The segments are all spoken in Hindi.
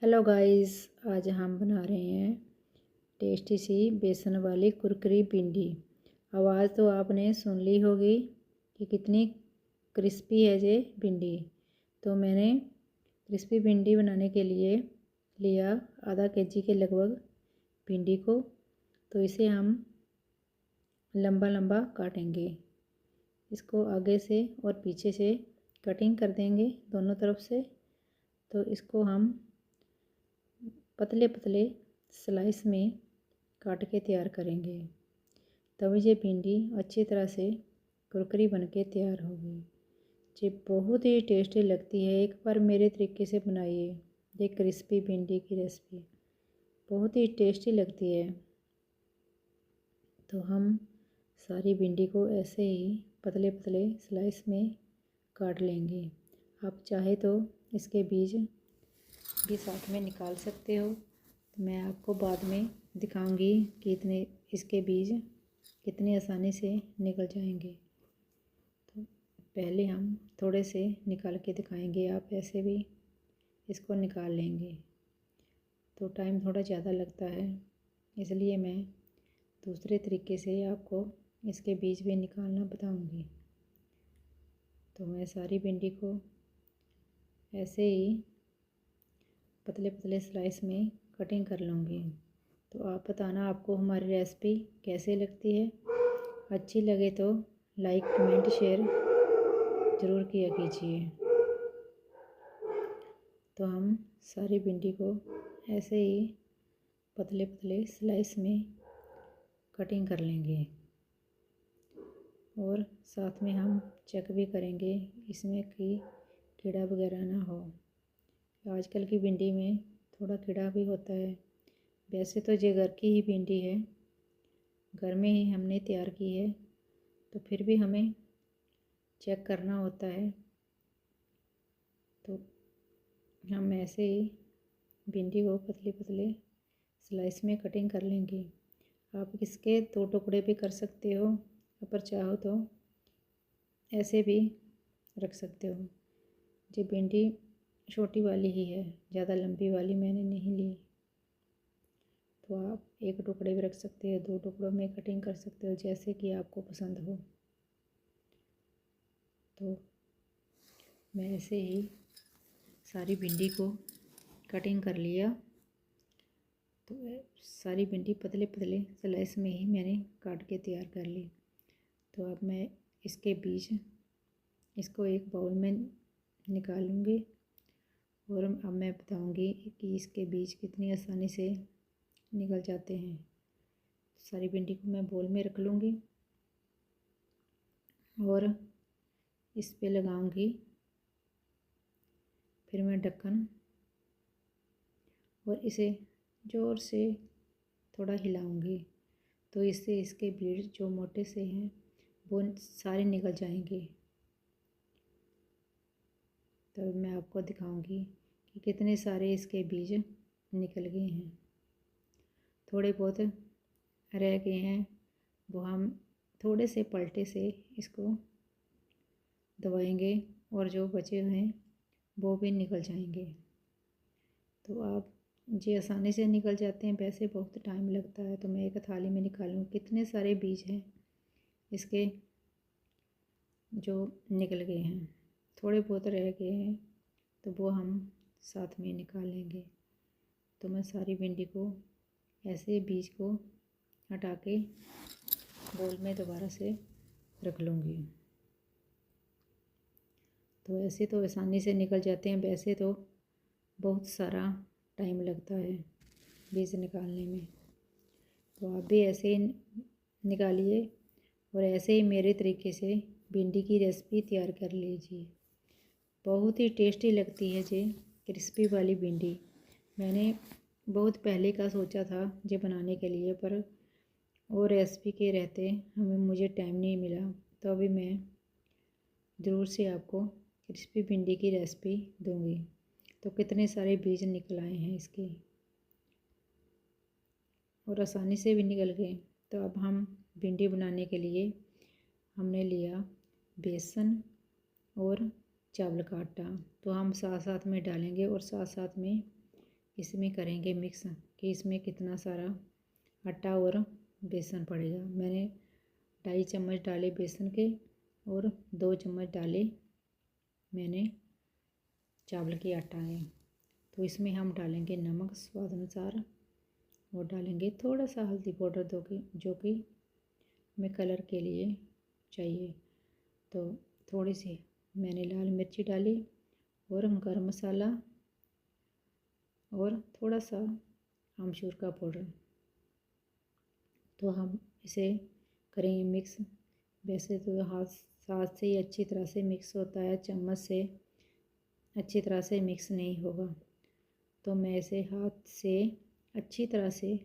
हेलो गाइस, आज हम बना रहे हैं टेस्टी सी बेसन वाली कुरकुरी भिंडी। आवाज़ तो आपने सुन ली होगी कि कितनी क्रिस्पी है ये भिंडी। तो मैंने क्रिस्पी भिंडी बनाने के लिए लिया आधा केजी के लगभग भिंडी को। तो इसे हम लंबा लंबा काटेंगे। इसको आगे से और पीछे से कटिंग कर देंगे दोनों तरफ से। तो इसको हम पतले पतले स्लाइस में काट के तैयार करेंगे, तभी ये भिंडी अच्छी तरह से कुरकुरी बन के तैयार होगी। ये बहुत ही टेस्टी लगती है, एक बार मेरे तरीके से बनाइए। ये क्रिस्पी भिंडी की रेसिपी बहुत ही टेस्टी लगती है। तो हम सारी भिंडी को ऐसे ही पतले पतले स्लाइस में काट लेंगे। आप चाहे तो इसके बीज भी साथ में निकाल सकते हो। तो मैं आपको बाद में दिखाऊंगी कि इतने इसके बीज कितनी आसानी से निकल जाएंगे। तो पहले हम थोड़े से निकाल के दिखाएंगे, आप ऐसे भी इसको निकाल लेंगे। तो टाइम थोड़ा ज़्यादा लगता है, इसलिए मैं दूसरे तरीके से आपको इसके बीज भी निकालना बताऊंगी। तो मैं सारी भिंडी को ऐसे ही पतले पतले स्लाइस में कटिंग कर लूँगी। तो आप बताना आपको हमारी रेसिपी कैसे लगती है। अच्छी लगे तो लाइक कमेंट शेयर ज़रूर किया कीजिए। तो हम सारी भिंडी को ऐसे ही पतले पतले स्लाइस में कटिंग कर लेंगे और साथ में हम चेक भी करेंगे इसमें कि कीड़ा वगैरह ना हो। आजकल की भिंडी में थोड़ा कीड़ा भी होता है। वैसे तो ये घर की ही भिंडी है, घर में ही हमने तैयार की है, तो फिर भी हमें चेक करना होता है। तो हम ऐसे ही भिंडी को पतले पतले स्लाइस में कटिंग कर लेंगे। आप इसके 2 टुकड़े भी कर सकते हो, अगर चाहो तो ऐसे भी रख सकते हो। ये भिंडी छोटी वाली ही है, ज़्यादा लंबी वाली मैंने नहीं ली। तो आप 1 टुकड़े भी रख सकते हो, 2 टुकड़ों में कटिंग कर सकते हो, जैसे कि आपको पसंद हो। तो मैं ऐसे ही सारी भिंडी को कटिंग कर लिया। तो सारी भिंडी पतले पतले स्लाइस में ही मैंने काट के तैयार कर ली। तो अब मैं इसके बीज इसको एक बाउल में निकालूंगी और अब मैं बताऊंगी कि इसके बीज कितनी आसानी से निकल जाते हैं। सारी भिंडी को मैं बाउल में रख लूँगी और इस पे लगाऊंगी फिर मैं ढक्कन और इसे ज़ोर से थोड़ा हिलाऊंगी। तो इससे इसके बीज जो मोटे से हैं वो सारे निकल जाएंगे। तो मैं आपको दिखाऊंगी कि कितने सारे इसके बीज निकल गए हैं। थोड़े बहुत रह गए हैं, वो हम थोड़े से पलटे से इसको दबाएंगे और जो बचे हुए हैं वो भी निकल जाएंगे। तो आप ये आसानी से निकल जाते हैं, वैसे बहुत टाइम लगता है। तो मैं एक थाली में निकालूँ कितने सारे बीज हैं इसके जो निकल गए हैं। थोड़े बहुत रह गए हैं तो वो हम साथ में निकाल लेंगे। तो मैं सारी भिंडी को ऐसे बीज को हटा के बोल में दोबारा से रख लूँगी। तो ऐसे तो आसानी से निकल जाते हैं, वैसे तो बहुत सारा टाइम लगता है बीज निकालने में। तो आप भी ऐसे ही निकालिए और ऐसे ही मेरे तरीके से भिंडी की रेसिपी तैयार कर लीजिए। बहुत ही टेस्टी लगती है ये क्रिस्पी वाली भिंडी। मैंने बहुत पहले का सोचा था ये बनाने के लिए, पर वो रेसिपी के रहते मुझे टाइम नहीं मिला। तो अभी मैं ज़रूर से आपको क्रिस्पी भिंडी की रेसिपी दूंगी। तो कितने सारे बीज निकल आए हैं इसके और आसानी से भी निकल गए। तो अब हम भिंडी बनाने के लिए हमने लिया बेसन और चावल का आटा, तो हम साथ साथ में डालेंगे और साथ साथ में इसमें करेंगे मिक्स कि इसमें कितना सारा आटा और बेसन पड़ेगा। मैंने 2.5 चम्मच डाले बेसन के और 2 चम्मच डाले मैंने चावल के आटा है। तो इसमें हम डालेंगे नमक स्वाद अनुसार और डालेंगे थोड़ा सा हल्दी पाउडर जो कि हमें कलर के लिए चाहिए। तो थोड़ी सी मैंने लाल मिर्ची डाली और गरम मसाला और थोड़ा सा आमचूर का पाउडर। तो हम इसे करेंगे मिक्स। वैसे तो हाथ से ही अच्छी तरह से मिक्स होता है, चम्मच से अच्छी तरह से मिक्स नहीं होगा। तो मैं इसे हाथ से अच्छी तरह से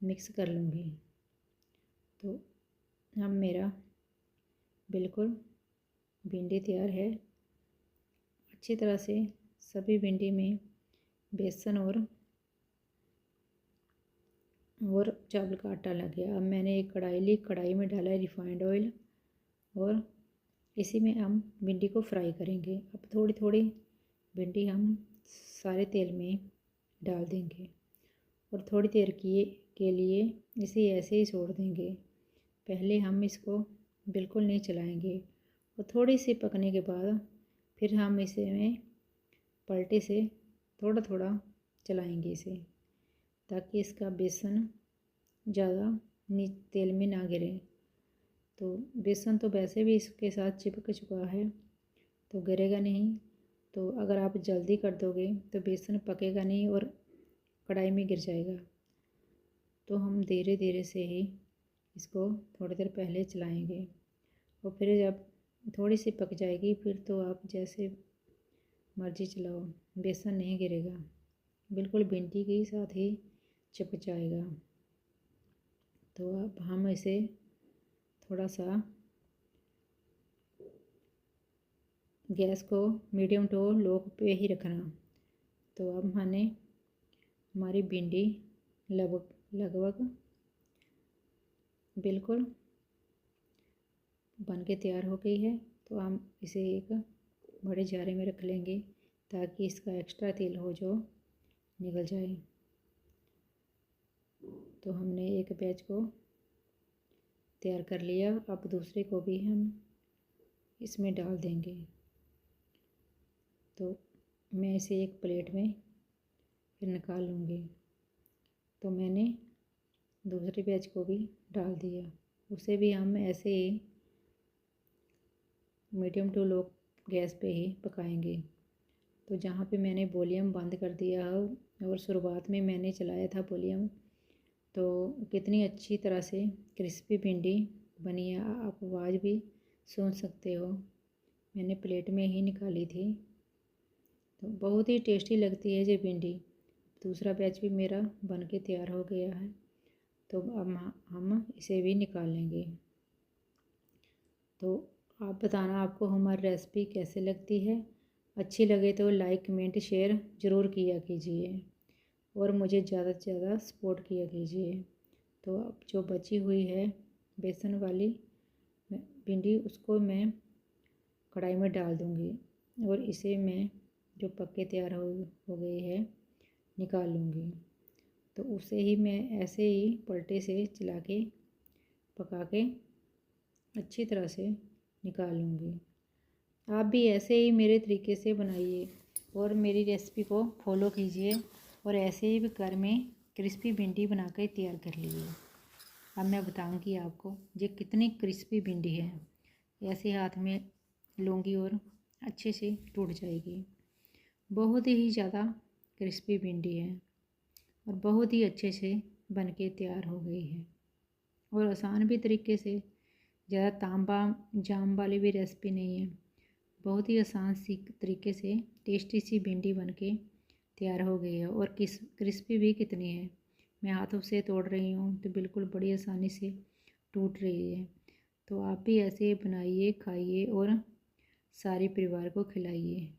मिक्स कर लूँगी। तो अब मेरा बिल्कुल भिंडी तैयार है। अच्छी तरह से सभी भिंडी में बेसन और चावल का आटा लग गया। अब मैंने एक कढ़ाई ली, कढ़ाई में डाला है रिफाइंड ऑयल और इसी में हम भिंडी को फ्राई करेंगे। अब थोड़ी थोड़ी भिंडी हम सारे तेल में डाल देंगे और थोड़ी देर के लिए इसे ऐसे ही छोड़ देंगे। पहले हम इसको बिल्कुल नहीं चलाएंगे और थोड़ी सी पकने के बाद फिर हम इसे में पलटे से थोड़ा थोड़ा चलाएंगे इसे, ताकि इसका बेसन ज़्यादा तेल में ना गिरे। तो बेसन तो वैसे भी इसके साथ चिपक चुका है तो गिरेगा नहीं। तो अगर आप जल्दी कर दोगे तो बेसन पकेगा नहीं और कढ़ाई में गिर जाएगा। तो हम धीरे धीरे से ही इसको थोड़ी देर पहले चलाएंगे और फिर जब थोड़ी सी पक जाएगी फिर तो आप जैसे मर्ज़ी चलाओ, बेसन नहीं गिरेगा, बिल्कुल भिंडी के साथ ही चिपक जाएगा। तो अब हम इसे थोड़ा सा गैस को मीडियम टू लो पे ही रखना। तो अब हमारी भिंडी लगभग बिल्कुल बन के तैयार हो गई है। तो हम इसे एक बड़े जारे में रख लेंगे ताकि इसका एक्स्ट्रा तेल हो जो निकल जाए। तो हमने एक बैच को तैयार कर लिया। अब दूसरे को भी हम इसमें डाल देंगे। तो मैं इसे एक प्लेट में फिर निकाल लूँगी। तो मैंने दूसरे बैच को भी डाल दिया, उसे भी हम ऐसे ही मीडियम टू लो गैस पे ही पकाएंगे। तो जहाँ पे मैंने वॉल्यूम बंद कर दिया और शुरुआत में मैंने चलाया था वॉल्यूम, तो कितनी अच्छी तरह से क्रिस्पी भिंडी बनी है, आप आवाज़ भी सुन सकते हो। मैंने प्लेट में ही निकाली थी। तो बहुत ही टेस्टी लगती है ये भिंडी। दूसरा बैच भी मेरा बन के तैयार हो गया है। तो अब हम इसे भी निकाल लेंगे। तो आप बताना आपको हमारी रेसिपी कैसे लगती है। अच्छी लगे तो लाइक कमेंट शेयर ज़रूर किया कीजिए और मुझे ज़्यादा से ज़्यादा सपोर्ट किया कीजिए। तो अब जो बची हुई है बेसन वाली भिंडी उसको मैं कढ़ाई में डाल दूँगी और इसे मैं जो पक्के तैयार हो गए है निकाल लूँगी। तो उसे ही मैं ऐसे ही पलटे से चला के पका के अच्छी तरह से निकाल लूँगी। आप भी ऐसे ही मेरे तरीके से बनाइए और मेरी रेसिपी को फॉलो कीजिए और ऐसे ही घर में क्रिस्पी भिंडी बना कर तैयार कर लीजिए। अब मैं बताऊँगी आपको ये कितनी क्रिस्पी भिंडी है। ऐसे हाथ में लूँगी और अच्छे से टूट जाएगी। बहुत ही ज़्यादा क्रिस्पी भिंडी है और बहुत ही अच्छे से बन के तैयार हो गई है और आसान भी तरीके से, ज़्यादा तांबा जाम वाली भी रेसिपी नहीं है। बहुत ही आसान सी तरीके से टेस्टी सी भिंडी बन के तैयार हो गई है और क्रिस्पी भी कितनी है। मैं हाथों से तोड़ रही हूँ तो बिल्कुल बड़ी आसानी से टूट रही है। तो आप भी ऐसे बनाइए, खाइए और सारे परिवार को खिलाइए।